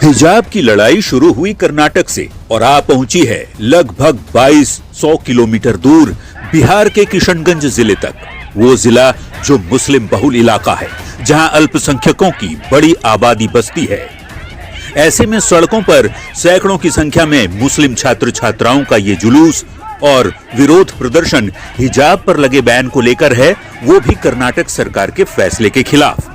हिजाब की लड़ाई शुरू हुई कर्नाटक से और आ पहुंची है लगभग 2200 किलोमीटर दूर बिहार के किशनगंज जिले तक। वो जिला जो मुस्लिम बहुल इलाका है, जहां अल्पसंख्यकों की बड़ी आबादी बसती है। ऐसे में सड़कों पर सैकड़ों की संख्या में मुस्लिम छात्र छात्राओं का ये जुलूस और विरोध प्रदर्शन हिजाब पर लगे बैन को लेकर है, वो भी कर्नाटक सरकार के फैसले के खिलाफ।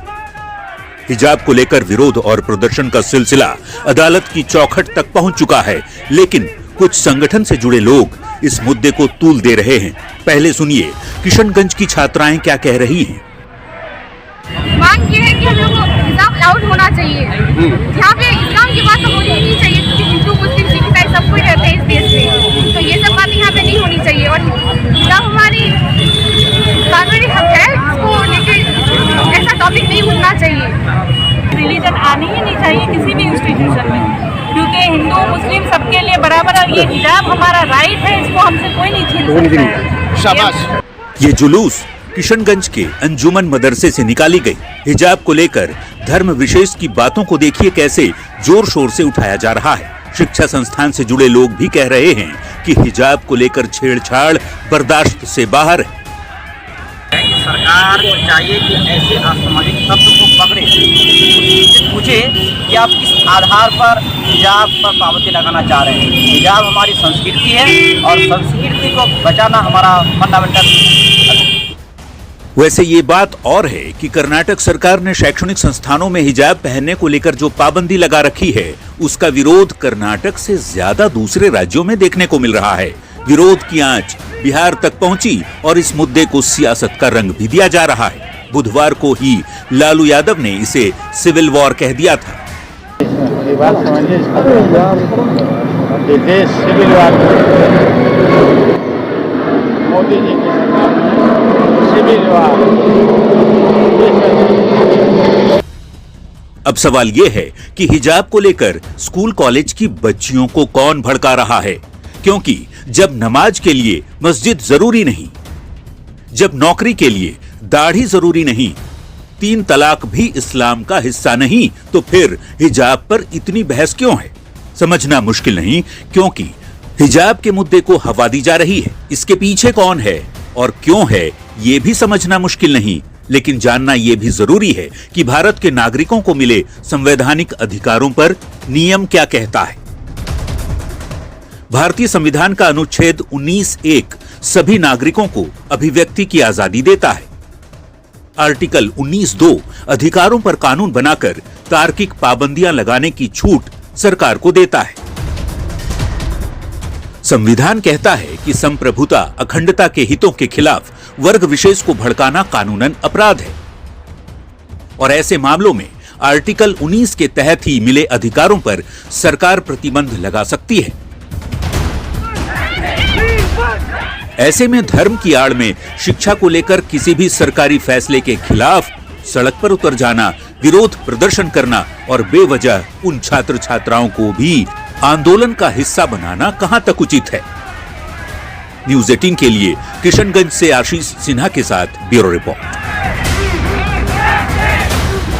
हिजाब को लेकर विरोध और प्रदर्शन का सिलसिला अदालत की चौखट तक पहुंच चुका है, लेकिन कुछ संगठन से जुड़े लोग इस मुद्दे को तूल दे रहे हैं। पहले सुनिए किशनगंज की छात्राएं क्या कह रही हैं। मांग ये है कि हम लोग को हिजाब अलाउड होना चाहिए। यहाँ पे इस्लाम की बात तो होनी ही नहीं चाहिए, क्योंकि हिंदू मुस्लिम सिख ईसाई सब कोई रहते हैं इस देश में, तो ये सब बातें यहाँ पे नहीं होनी चाहिए। और हिजाब हमारी कानूनी हक है, इसको लेकर ऐसा टॉपिक नहीं उठना चाहिए। रिलीजन आनी ही नहीं चाहिए किसी भी इंस्टीट्यूशन में, क्योंकि हिंदू मुस्लिम सबके लिए बराबर, और ये हिजाब हमारा राइट है, इसको हमसे कोई नहीं छीन सकता है। शाबाश। ये जुलूस किशनगंज के अंजुमन मदरसे से निकाली गई। हिजाब को लेकर धर्म विशेष की बातों को देखिए कैसे जोर शोर से उठाया जा रहा है। शिक्षा संस्थान से जुड़े लोग भी कह रहे हैं कि हिजाब को लेकर छेड़छाड़ बर्दाश्त से बाहर है। सरकार को चाहिए कि ऐसे असामाजिक तत्व को पकड़े, पूछे कि आप किस आधार पर हिजाब पर पाबंदी लगाना चाह रहे हैं। हिजाब हमारी संस्कृति है और संस्कृति को बचाना हमारा फंडामेंटल। वैसे ये बात और है कि कर्नाटक सरकार ने शैक्षणिक संस्थानों में हिजाब पहनने को लेकर जो पाबंदी लगा रखी है, उसका विरोध कर्नाटक से ज्यादा दूसरे राज्यों में देखने को मिल रहा है। विरोध की आंच बिहार तक पहुंची और इस मुद्दे को सियासत का रंग भी दिया जा रहा है। बुधवार को ही लालू यादव ने इसे सिविल वॉर कह दिया था। मोदी जी की सरकार में सिविल वॉर। अब सवाल ये है कि हिजाब को लेकर स्कूल कॉलेज की बच्चियों को कौन भड़का रहा है, क्योंकि जब नमाज के लिए मस्जिद जरूरी नहीं, जब नौकरी के लिए दाढ़ी जरूरी नहीं, 3 तलाक भी इस्लाम का हिस्सा नहीं, तो फिर हिजाब पर इतनी बहस क्यों है? समझना मुश्किल नहीं, क्योंकि हिजाब के मुद्दे को हवा दी जा रही है। इसके पीछे कौन है और क्यों है, ये भी समझना मुश्किल नहीं, लेकिन जानना यह भी जरूरी है कि भारत के नागरिकों को मिले संवैधानिक अधिकारों पर नियम क्या कहता है। भारतीय संविधान का अनुच्छेद 19(1) सभी नागरिकों को अभिव्यक्ति की आजादी देता है। आर्टिकल 19(2) अधिकारों पर कानून बनाकर तार्किक पाबंदियां लगाने की छूट सरकार को देता है। संविधान कहता है कि संप्रभुता अखंडता के हितों के खिलाफ वर्ग विशेष को भड़काना कानूनन अपराध है, और ऐसे मामलों में आर्टिकल 19 के तहत ही मिले अधिकारों पर सरकार प्रतिबंध लगा सकती है। ऐसे में धर्म की आड़ में शिक्षा को लेकर किसी भी सरकारी फैसले के खिलाफ सड़क पर उतर जाना, विरोध प्रदर्शन करना और बेवजह उन छात्र छात्राओं को भी आंदोलन का हिस्सा बनाना कहां तक उचित है। न्यूज़ 18 के लिए किशनगंज से आशीष सिन्हा के साथ ब्यूरो रिपोर्ट।